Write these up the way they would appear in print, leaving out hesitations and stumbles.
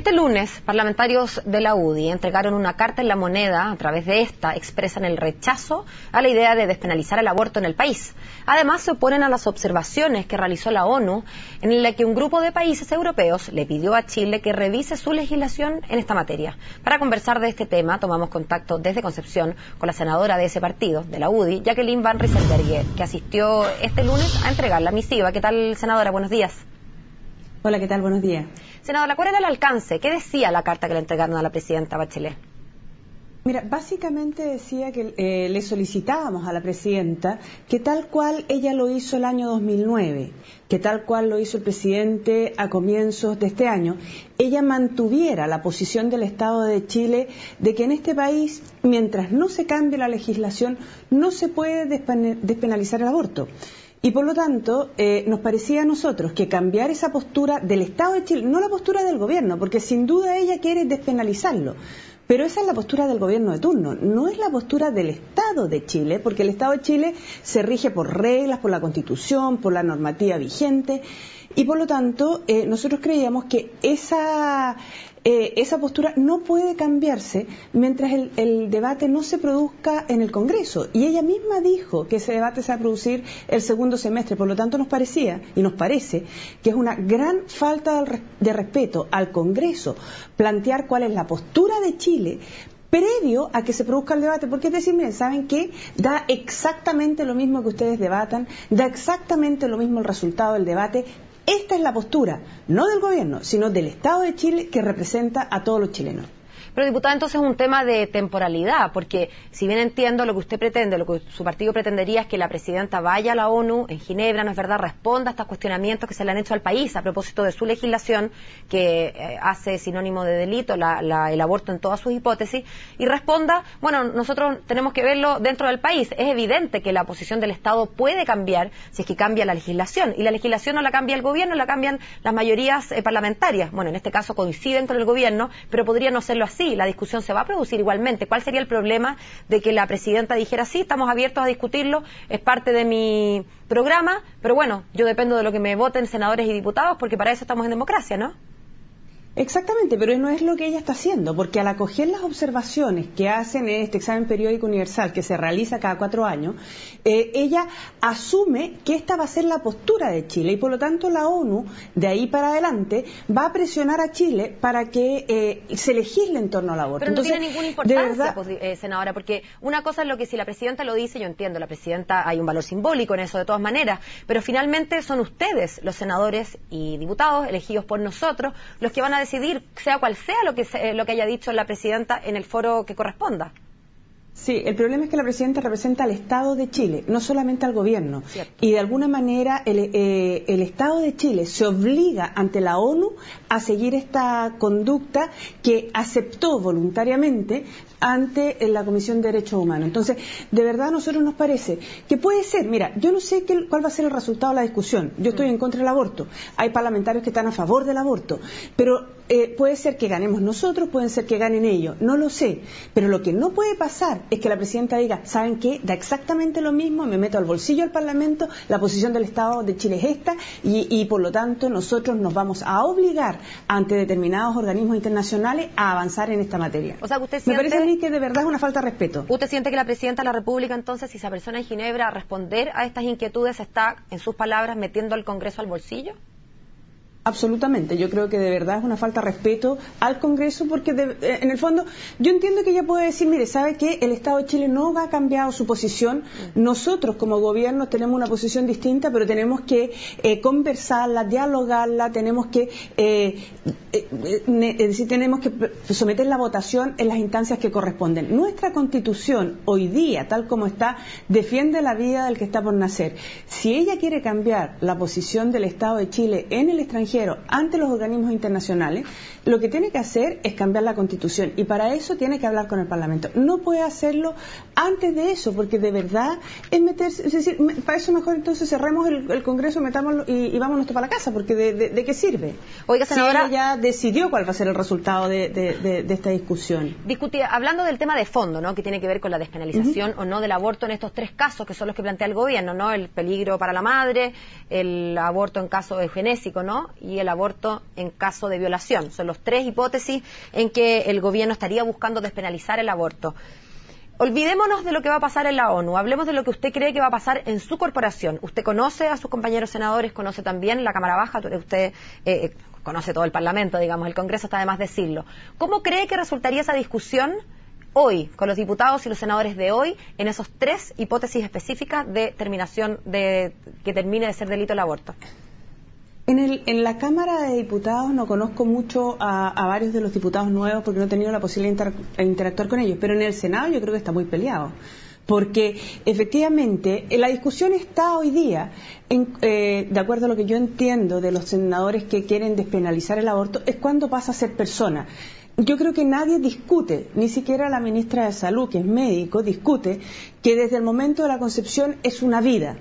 Este lunes, parlamentarios de la UDI entregaron una carta en La Moneda. A través de esta expresan el rechazo a la idea de despenalizar el aborto en el país. Además, se oponen a las observaciones que realizó la ONU, en la que un grupo de países europeos le pidió a Chile que revise su legislación en esta materia. Para conversar de este tema, tomamos contacto desde Concepción con la senadora de ese partido, de la UDI, Jacqueline Van Rieselberghe, que asistió este lunes a entregar la misiva. ¿Qué tal, senadora? Buenos días. Hola, ¿qué tal? Buenos días. Senadora, ¿cuál era el alcance? ¿Qué decía la carta que le entregaron a la presidenta Bachelet? Mira, básicamente decía que le solicitábamos a la presidenta que tal cual ella lo hizo el año 2009, que tal cual lo hizo el presidente a comienzos de este año, ella mantuviera la posición del Estado de Chile de que en este país, mientras no se cambie la legislación, no se puede despenalizar el aborto. Y por lo tanto, nos parecía a nosotros que cambiar esa postura del Estado de Chile, no la postura del gobierno, porque sin duda ella quiere despenalizarlo, pero esa es la postura del gobierno de turno, no es la postura del Estado de Chile, porque el Estado de Chile se rige por reglas, por la Constitución, por la normativa vigente, y por lo tanto nosotros creíamos que esa postura no puede cambiarse mientras el debate no se produzca en el Congreso. Y ella misma dijo que ese debate se va a producir el segundo semestre. Por lo tanto, nos parecía y nos parece que es una gran falta de respeto al Congreso plantear cuál es la postura de Chile previo a que se produzca el debate, porque es decir, miren, ¿saben qué? Da exactamente lo mismo que ustedes debatan, da exactamente lo mismo el resultado del debate. Esta es la postura, no del gobierno, sino del Estado de Chile, que representa a todos los chilenos. Pero, diputada, entonces es un tema de temporalidad, porque si bien entiendo lo que usted pretende, lo que su partido pretendería es que la presidenta vaya a la ONU en Ginebra, ¿no es verdad?, responda a estos cuestionamientos que se le han hecho al país a propósito de su legislación que hace sinónimo de delito el aborto en todas sus hipótesis, y responda, bueno, nosotros tenemos que verlo dentro del país. Es evidente que la posición del Estado puede cambiar si es que cambia la legislación, y la legislación no la cambia el gobierno, la cambian las mayorías parlamentarias. Bueno, en este caso coinciden con el gobierno, pero podría no serlo así. La discusión se va a producir igualmente. ¿Cuál sería el problema de que la presidenta dijera, sí, estamos abiertos a discutirlo, es parte de mi programa, pero bueno, yo dependo de lo que me voten senadores y diputados, porque para eso estamos en democracia, ¿no? Exactamente, pero no es lo que ella está haciendo, porque al acoger las observaciones que hacen en este examen periódico universal que se realiza cada 4 años, ella asume que esta va a ser la postura de Chile y por lo tanto la ONU de ahí para adelante va a presionar a Chile para que se legisle en torno al aborto. Pero no tiene ninguna importancia, senadora, porque una cosa es lo que si la presidenta lo dice, yo entiendo, la presidenta hay un valor simbólico en eso de todas maneras, pero finalmente son ustedes, los senadores y diputados elegidos por nosotros, los que van a decidir, sea cual sea lo que haya dicho la presidenta en el foro que corresponda. Sí, el problema es que la presidenta representa al Estado de Chile, no solamente al gobierno. Cierto. Y de alguna manera el Estado de Chile se obliga ante la ONU a seguir esta conducta que aceptó voluntariamente ante la Comisión de Derechos Humanos. Entonces, de verdad a nosotros nos parece que puede ser, mira, yo no sé cuál va a ser el resultado de la discusión, yo estoy en contra del aborto, hay parlamentarios que están a favor del aborto, pero puede ser que ganemos nosotros, pueden ser que ganen ellos, no lo sé, pero lo que no puede pasar es que la presidenta diga, ¿saben qué? Da exactamente lo mismo, me meto al bolsillo del Parlamento, la posición del Estado de Chile es esta y por lo tanto nosotros nos vamos a obligar ante determinados organismos internacionales a avanzar en esta materia. O sea, usted siente... Me parece a mí que de verdad es una falta de respeto. ¿Usted siente que la presidenta de la República entonces, si se apersona en Ginebra a responder a estas inquietudes, está, en sus palabras, metiendo al Congreso al bolsillo? Absolutamente, yo creo que de verdad es una falta de respeto al Congreso porque en el fondo yo entiendo que ella puede decir, mire, ¿sabe qué? El Estado de Chile no ha cambiado su posición, nosotros como gobierno tenemos una posición distinta, pero tenemos que conversarla, dialogarla, tenemos que tenemos que someter la votación en las instancias que corresponden. Nuestra Constitución hoy día, tal como está, defiende la vida del que está por nacer. Si ella quiere cambiar la posición del Estado de Chile en el extranjero ante los organismos internacionales, lo que tiene que hacer es cambiar la Constitución y para eso tiene que hablar con el Parlamento. No puede hacerlo antes de eso, porque de verdad es meterse, es decir, para eso mejor entonces cerremos el Congreso, metámoslo y vámonos para la casa, porque ¿de qué sirve? Oiga, senadora, si ella ya decidió cuál va a ser el resultado de esta discusión. Hablando del tema de fondo, ¿no?, que tiene que ver con la despenalización o no del aborto en estos 3 casos que son los que plantea el gobierno, ¿no?, el peligro para la madre, el aborto en caso eugenésico, ¿no?, y el aborto en caso de violación. Son las tres hipótesis en que el gobierno estaría buscando despenalizar el aborto. Olvidémonos de lo que va a pasar en la ONU, hablemos de lo que usted cree que va a pasar en su corporación. Usted conoce a sus compañeros senadores, conoce también la Cámara Baja, usted conoce todo el Parlamento, digamos, el Congreso está de más decirlo. ¿Cómo cree que resultaría esa discusión hoy, con los diputados y los senadores de hoy, en esos tres hipótesis específicas de terminación de que termine de ser delito el aborto? En la Cámara de Diputados no conozco mucho a varios de los diputados nuevos porque no he tenido la posibilidad de interactuar con ellos, pero en el Senado yo creo que está muy peleado, porque efectivamente la discusión está hoy día, de acuerdo a lo que yo entiendo de los senadores que quieren despenalizar el aborto, es cuando pasa a ser persona. Yo creo que nadie discute, ni siquiera la ministra de Salud, que es médico, discute que desde el momento de la concepción es una vida.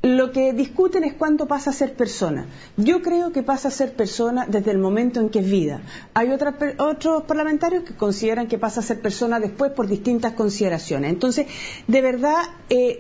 Lo que discuten es cuándo pasa a ser persona. Yo creo que pasa a ser persona desde el momento en que es vida. Hay otros parlamentarios que consideran que pasa a ser persona después por distintas consideraciones. Entonces, de verdad,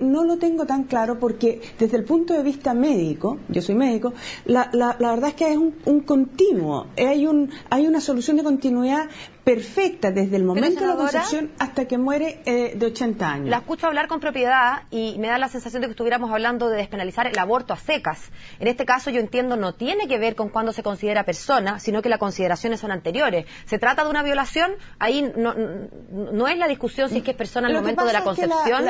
no lo tengo tan claro porque desde el punto de vista médico, yo soy médico, la verdad es que es un continuo. Hay una solución de continuidad perfecta desde el momento de la concepción hasta que muere de 80 años. La escucho hablar con propiedad y me da la sensación de que estuviéramos hablando de despenalizar el aborto a secas. En este caso yo entiendo no tiene que ver con cuándo se considera persona, sino que las consideraciones son anteriores. Se trata de una violación, ahí no es la discusión si es que es persona en el momento de la concepción.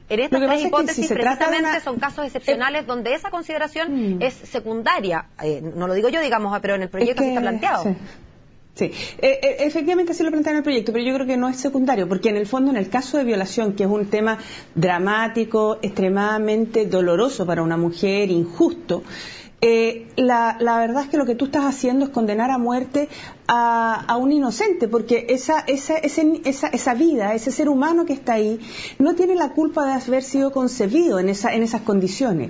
En estas tres hipótesis precisamente son casos excepcionales donde esa consideración es secundaria. No lo digo yo, digamos, pero en el proyecto así está planteado. Sí. Sí, efectivamente así lo plantean en el proyecto, pero yo creo que no es secundario, porque en el fondo, en el caso de violación, que es un tema dramático, extremadamente doloroso para una mujer, injusto, la verdad es que lo que tú estás haciendo es condenar a muerte a un inocente, porque esa vida, ese ser humano que está ahí, no tiene la culpa de haber sido concebido en esas condiciones.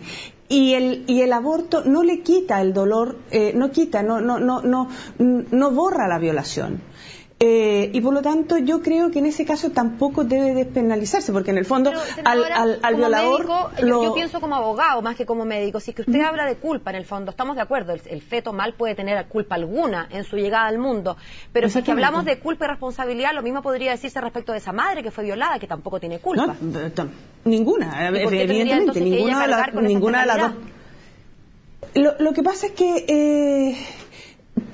Y el aborto no le quita el dolor, no borra la violación. Y por lo tanto yo creo que en ese caso tampoco debe despenalizarse, porque en el fondo al violador médico, yo pienso como abogado más que como médico. Si es que usted habla de culpa, en el fondo estamos de acuerdo, el feto mal puede tener culpa alguna en su llegada al mundo, pero si es que hablamos de culpa y responsabilidad, lo mismo podría decirse respecto de esa madre que fue violada, que tampoco tiene culpa. Ninguna, evidentemente, ninguna de las dos. Lo que pasa es que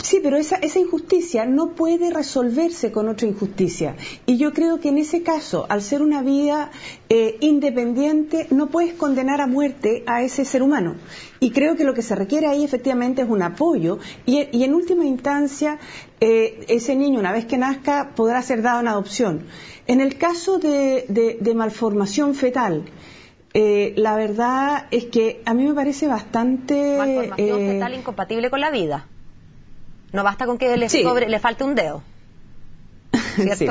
sí, pero esa injusticia no puede resolverse con otra injusticia. Y yo creo que en ese caso, al ser una vida independiente, no puedes condenar a muerte a ese ser humano. Y creo que lo que se requiere ahí efectivamente es un apoyo. Y en última instancia, ese niño, una vez que nazca, podrá ser dado en adopción. En el caso de malformación fetal, la verdad es que a mí me parece bastante... Malformación fetal incompatible con la vida. No basta con que le falte un dedo, ¿cierto? Sí,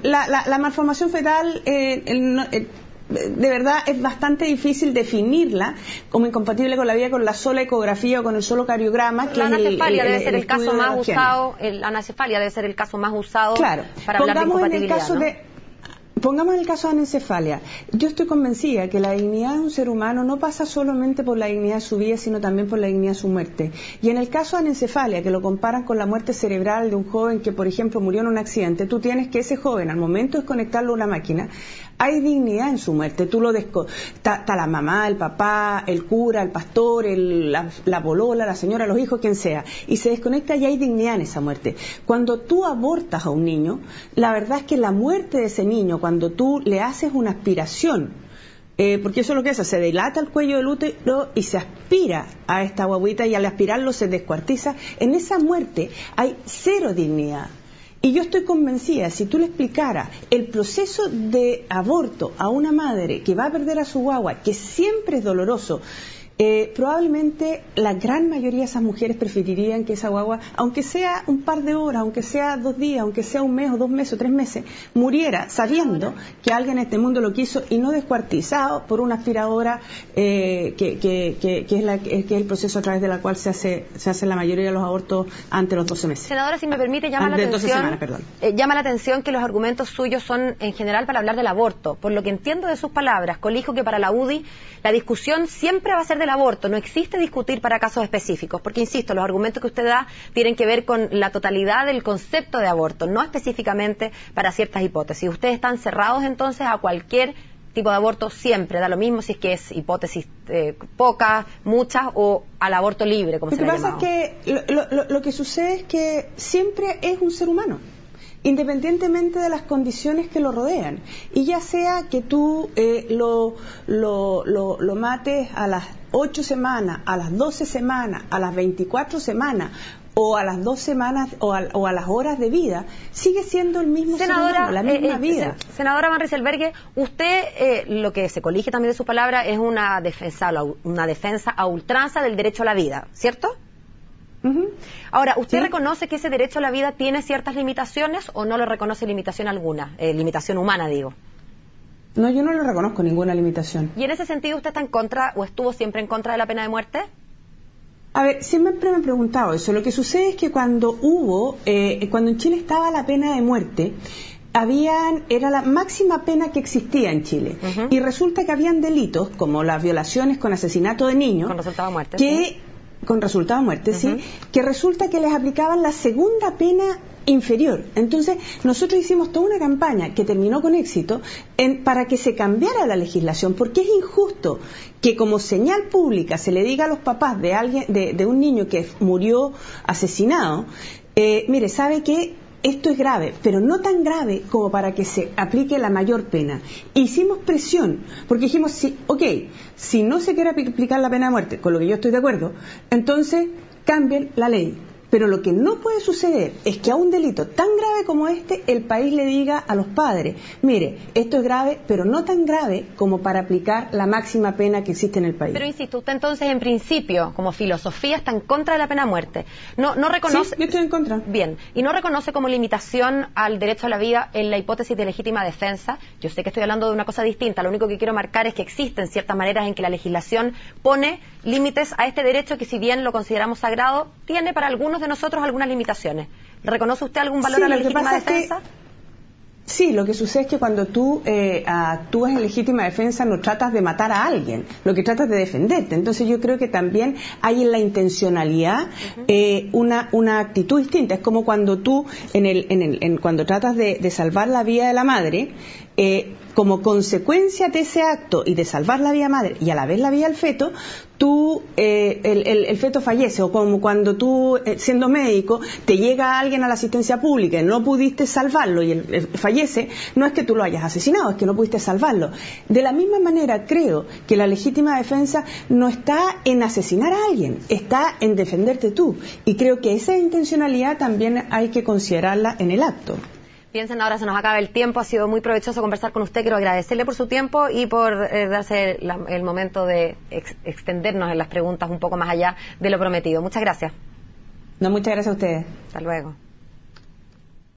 la malformación fetal de verdad es bastante difícil definirla como incompatible con la vida con la sola ecografía o con el solo cariograma. La anencefalia debe ser el caso más usado. La anencefalia debe ser el caso más usado para hablar de incompatibilidad, ¿no? Pongamos el caso de anencefalia. Yo estoy convencida que la dignidad de un ser humano no pasa solamente por la dignidad de su vida, sino también por la dignidad de su muerte. Y en el caso de anencefalia, que lo comparan con la muerte cerebral de un joven que, por ejemplo, murió en un accidente, tú tienes que ese joven, al momento de conectarlo a una máquina, hay dignidad en su muerte. Tú está la mamá, el papá, el cura, el pastor, la polola, la señora, los hijos, quien sea, y se desconecta y hay dignidad en esa muerte. Cuando tú abortas a un niño, la verdad es que la muerte de ese niño, cuando tú le haces una aspiración, porque eso es lo que hace, se dilata el cuello del útero y se aspira a esta guaguita, y al aspirarlo se descuartiza, en esa muerte hay cero dignidad. Y yo estoy convencida, si tú le explicaras el proceso de aborto a una madre que va a perder a su guagua, que siempre es doloroso, probablemente la gran mayoría de esas mujeres preferirían que esa guagua, aunque sea un par de horas, aunque sea 2 días, aunque sea 1 mes o 2 meses o 3 meses, muriera sabiendo que alguien en este mundo lo quiso y no descuartizado por una aspiradora que es el proceso a través de la cual se hace la mayoría de los abortos antes de los 12 meses. Senadora, si me permite, llama la atención que los argumentos suyos son en general para hablar del aborto. Por lo que entiendo de sus palabras, colijo que para la UDI la discusión siempre va a ser del del aborto no existe discutir para casos específicos, porque insisto, los argumentos que usted da tienen que ver con la totalidad del concepto de aborto, no específicamente para ciertas hipótesis. Ustedes están cerrados entonces a cualquier tipo de aborto, siempre da lo mismo si es que es hipótesis pocas, muchas, o al aborto libre, como se le ha llamado. Lo que pasa es que lo que sucede es que siempre es un ser humano, independientemente de las condiciones que lo rodean, y ya sea que tú lo mates a las 8 semanas, a las 12 semanas, a las 24 semanas, o a las 2 semanas o a las horas de vida, sigue siendo el mismo ser humano, la misma vida. Senadora Van Rysselberghe, usted lo que se colige también de su palabra es una defensa a ultranza del derecho a la vida, ¿cierto? Ahora, ¿usted reconoce que ese derecho a la vida tiene ciertas limitaciones o no le reconoce limitación alguna? Limitación humana, digo. No, yo no le reconozco ninguna limitación. ¿Y en ese sentido usted está en contra o estuvo siempre en contra de la pena de muerte? A ver, siempre me han preguntado eso. Lo que sucede es que cuando en Chile estaba la pena de muerte, era la máxima pena que existía en Chile. Y resulta que habían delitos, como las violaciones con asesinato de niños, con resultado de muerte, con resultado de muerte, que resulta que les aplicaban la segunda pena inferior. Entonces, nosotros hicimos toda una campaña que terminó con éxito para que se cambiara la legislación, porque es injusto que como señal pública se le diga a los papás de un niño que murió asesinado, mire, ¿sabe qué? Esto es grave, pero no tan grave como para que se aplique la mayor pena. Hicimos presión, porque dijimos, si no se quiere aplicar la pena de muerte, con lo que yo estoy de acuerdo, entonces cambien la ley. Pero lo que no puede suceder es que a un delito tan grave como este, el país le diga a los padres, mire, esto es grave, pero no tan grave como para aplicar la máxima pena que existe en el país. Pero insisto, usted entonces en principio, como filosofía, está en contra de la pena de muerte. No reconoce... Sí, yo estoy en contra. Bien, y no reconoce como limitación al derecho a la vida en la hipótesis de legítima defensa. Yo sé que estoy hablando de una cosa distinta, lo único que quiero marcar es que existen ciertas maneras en que la legislación pone límites a este derecho que, si bien lo consideramos sagrado, tiene para algunos de nosotros algunas limitaciones. ¿Reconoce usted algún valor a la legítima defensa? Sí, lo que sucede es que cuando tú actúas en legítima defensa no tratas de matar a alguien, lo que tratas de defenderte. Entonces yo creo que también hay en la intencionalidad una actitud distinta. Es como cuando tú cuando tratas de salvar la vida de la madre, como consecuencia de ese acto y de salvar la vida madre y a la vez la vida del feto, el feto fallece, o como cuando tú, siendo médico, te llega alguien a la asistencia pública y no pudiste salvarlo y él fallece, no es que tú lo hayas asesinado, es que no pudiste salvarlo. De la misma manera, creo que la legítima defensa no está en asesinar a alguien, está en defenderte tú, y creo que esa intencionalidad también hay que considerarla en el acto. Piensen, ahora se nos acaba el tiempo, ha sido muy provechoso conversar con usted, quiero agradecerle por su tiempo y por darse el momento de extendernos en las preguntas un poco más allá de lo prometido. Muchas gracias. No, muchas gracias a ustedes. Hasta luego.